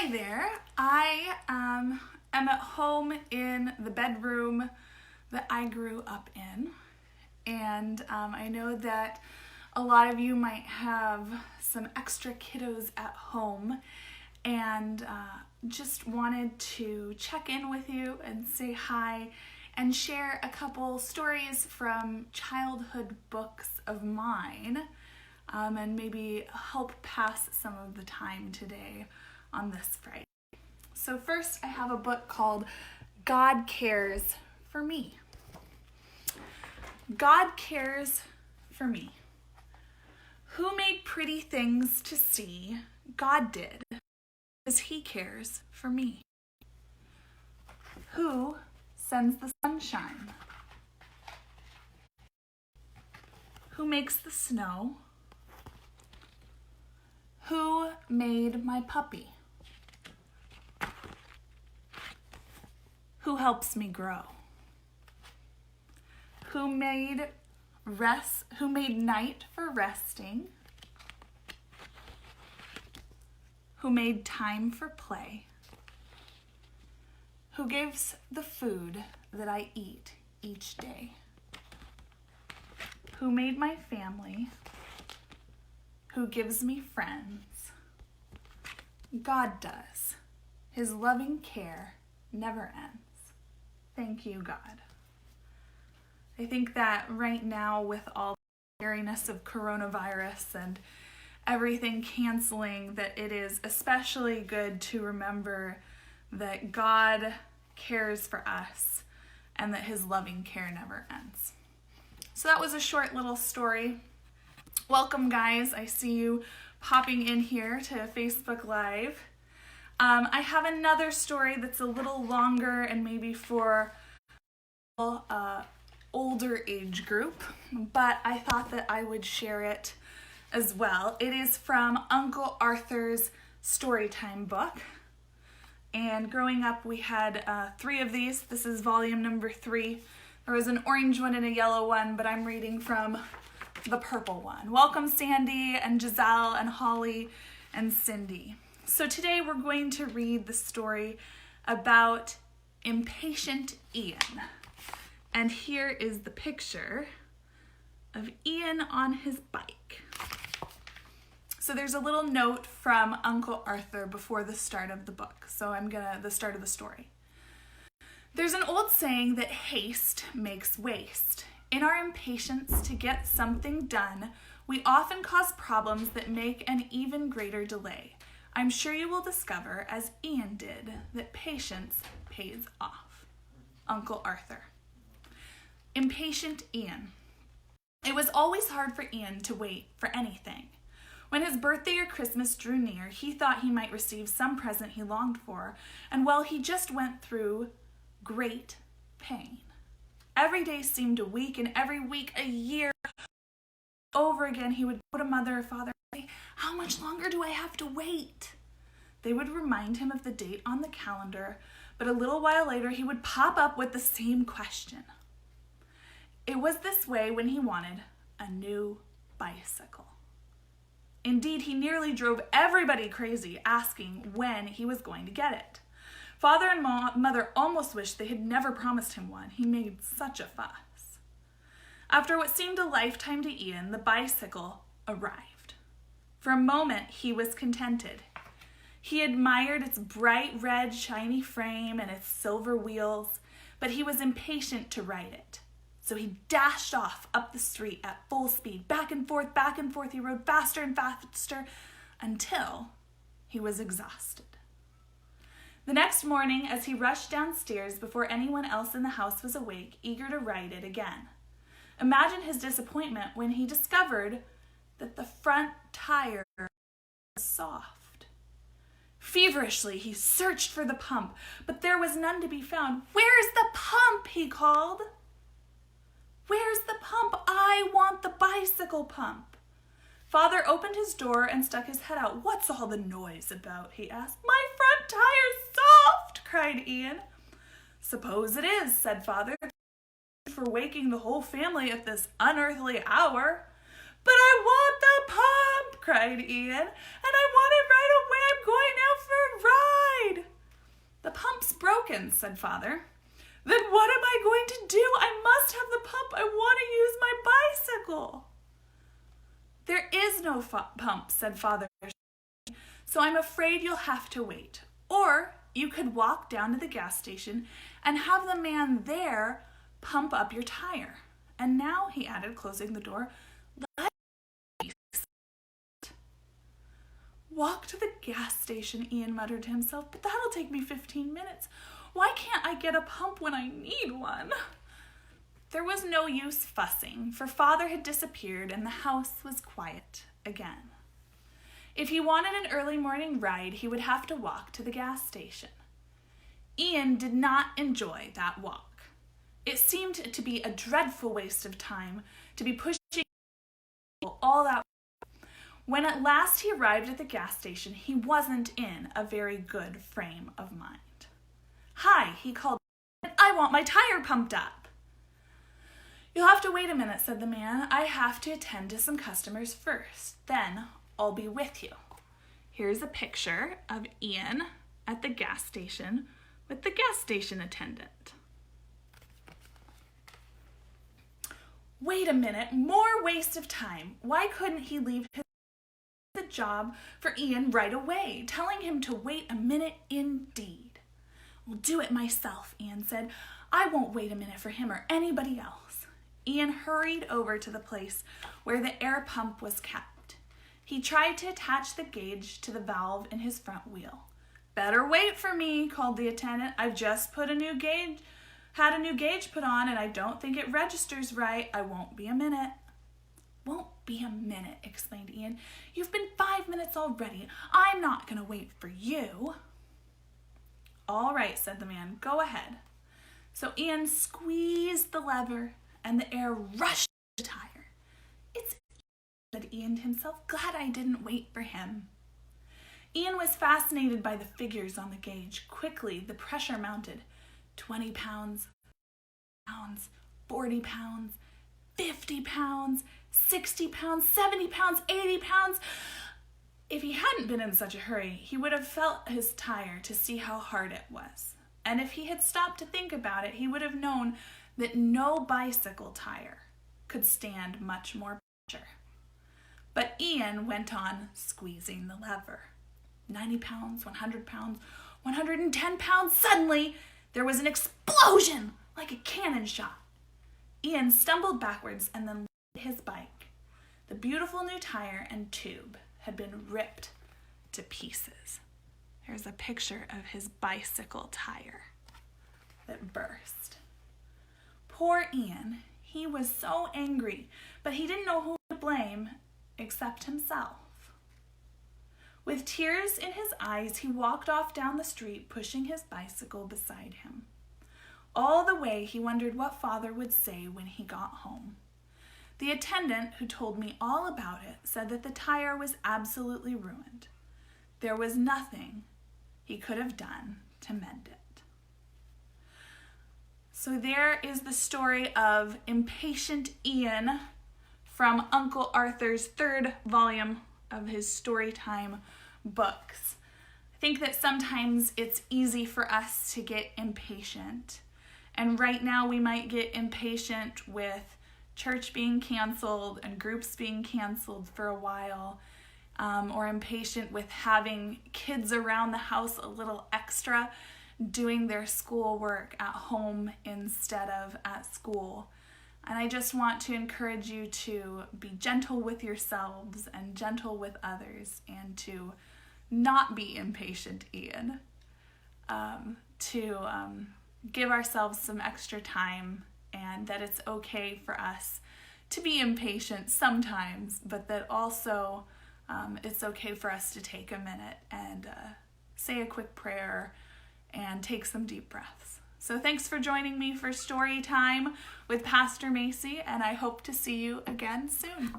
Hi there. I am at home in the bedroom that I grew up in, and I know that a lot of you might have some extra kiddos at home, and just wanted to check in with you and say hi and share a couple stories from childhood books of mine, and maybe help pass some of the time today on this Friday. So first, I have a book called God Cares for Me. God cares for me. Who made pretty things to see? God did, because He cares for me. Who sends the sunshine? Who makes the snow? Who made my puppy? Who helps me grow? Who made night for resting? Who made time for play? Who gives the food that I eat each day? Who made my family? Who gives me friends? God does. His loving care never ends. Thank you, God. I think that right now, with all the scariness of coronavirus and everything canceling, that it is especially good to remember that God cares for us and that His loving care never ends. So that was a short little story. Welcome, guys. I see you popping in here to Facebook Live. I have another story that's a little longer and maybe for older age group, but I thought that I would share it as well. It is from Uncle Arthur's Storytime book. And growing up, we had 3 of these. This is volume number 3. There was an orange one and a yellow one, but I'm reading from the purple one. Welcome, Sandy and Giselle and Holly and Cindy. So today we're going to read the story about Impatient Ian. And here is the picture of Ian on his bike. So there's a little note from Uncle Arthur before the start of the book. So the start of the story. There's an old saying that haste makes waste. In our impatience to get something done, we often cause problems that make an even greater delay. I'm sure you will discover, as Ian did, that patience pays off. Uncle Arthur. Impatient Ian. It was always hard for Ian to wait for anything. When his birthday or Christmas drew near, he thought he might receive some present he longed for, and well, he just went through great pain. Every day seemed a week, and every week a year. Over again, he would go to mother or father and say, "How much longer do I have to wait?" They would remind him of the date on the calendar, but a little while later he would pop up with the same question. It was this way when he wanted a new bicycle. Indeed, he nearly drove everybody crazy asking when he was going to get it. Father and mother almost wished they had never promised him one. He made such a fuss. After what seemed a lifetime to Ian, the bicycle arrived. For a moment, he was contented. He admired its bright red shiny frame and its silver wheels, but he was impatient to ride it. So he dashed off up the street at full speed, back and forth, he rode faster and faster until he was exhausted. The next morning, as he rushed downstairs before anyone else in the house was awake, eager to ride it again. Imagine his disappointment when he discovered that the front tire was soft. Feverishly, he searched for the pump, but there was none to be found. "Where's the pump?" he called. "Where's the pump? I want the bicycle pump." Father opened his door and stuck his head out. "What's all the noise about?" he asked. "My front tire's soft," cried Ian. "Suppose it is," said Father, "for waking the whole family at this unearthly hour." "But I want the pump," cried Ian, "and I want it right away. I'm going out for a ride." "The pump's broken," said Father. "Then what am I going to do? I must have the pump. I want to use my bicycle." "There is no pump," said Father, "so I'm afraid you'll have to wait. Or you could walk down to the gas station and have the man there pump up your tire." And now, he added, closing the door, "Walk to the gas station," Ian muttered to himself, "but that'll take me 15 minutes. Why can't I get a pump when I need one?" There was no use fussing, for Father had disappeared and the house was quiet again. If he wanted an early morning ride, he would have to walk to the gas station. Ian did not enjoy that walk. It seemed to be a dreadful waste of time to be pushing all that. When at last he arrived at the gas station, he wasn't in a very good frame of mind. "Hi," he called, "I want my tire pumped up." "You'll have to wait a minute," said the man. "I have to attend to some customers first. Then I'll be with you." Here's a picture of Ian at the gas station with the gas station attendant. Wait a minute, more waste of time. Why couldn't he leave the job for Ian right away, telling him to wait a minute indeed? "I'll do it myself," Ian said. "I won't wait a minute for him or anybody else." Ian hurried over to the place where the air pump was kept. He tried to attach the gauge to the valve in his front wheel. "Better wait for me," called the attendant. "I've just had a new gauge put on, and I don't think it registers right. I won't be a minute." "Won't be a minute," explained Ian. "You've been 5 minutes already. I'm not going to wait for you." "All right," said the man. "Go ahead." So Ian squeezed the lever, and the air rushed the tire. "It's easy," said Ian to himself. "Glad I didn't wait for him." Ian was fascinated by the figures on the gauge. Quickly, the pressure mounted. 20 pounds, 40 pounds, 50 pounds, 60 pounds, 70 pounds, 80 pounds. If he hadn't been in such a hurry, he would have felt his tire to see how hard it was. And if he had stopped to think about it, he would have known that no bicycle tire could stand much more pressure. But Ian went on squeezing the lever. 90 pounds, 100 pounds, 110 pounds. Suddenly, there was an explosion like a cannon shot. Ian stumbled backwards and then landed his bike. The beautiful new tire and tube had been ripped to pieces. Here's a picture of his bicycle tire that burst. Poor Ian, he was so angry, but he didn't know who to blame except himself. With tears in his eyes, he walked off down the street, pushing his bicycle beside him. All the way, he wondered what Father would say when he got home. The attendant, who told me all about it, said that the tire was absolutely ruined. There was nothing he could have done to mend it. So there is the story of Impatient Ian from Uncle Arthur's 3rd volume of his Storytime books. I think that sometimes it's easy for us to get impatient. And right now we might get impatient with church being canceled and groups being canceled for a while, or impatient with having kids around the house a little extra, doing their schoolwork at home instead of at school. And I just want to encourage you to be gentle with yourselves and gentle with others, and to not be impatient, Ian. To give ourselves some extra time, and that it's okay for us to be impatient sometimes, but that also it's okay for us to take a minute and say a quick prayer and take some deep breaths. So thanks for joining me for Story Time with Pastor Macy, and I hope to see you again soon.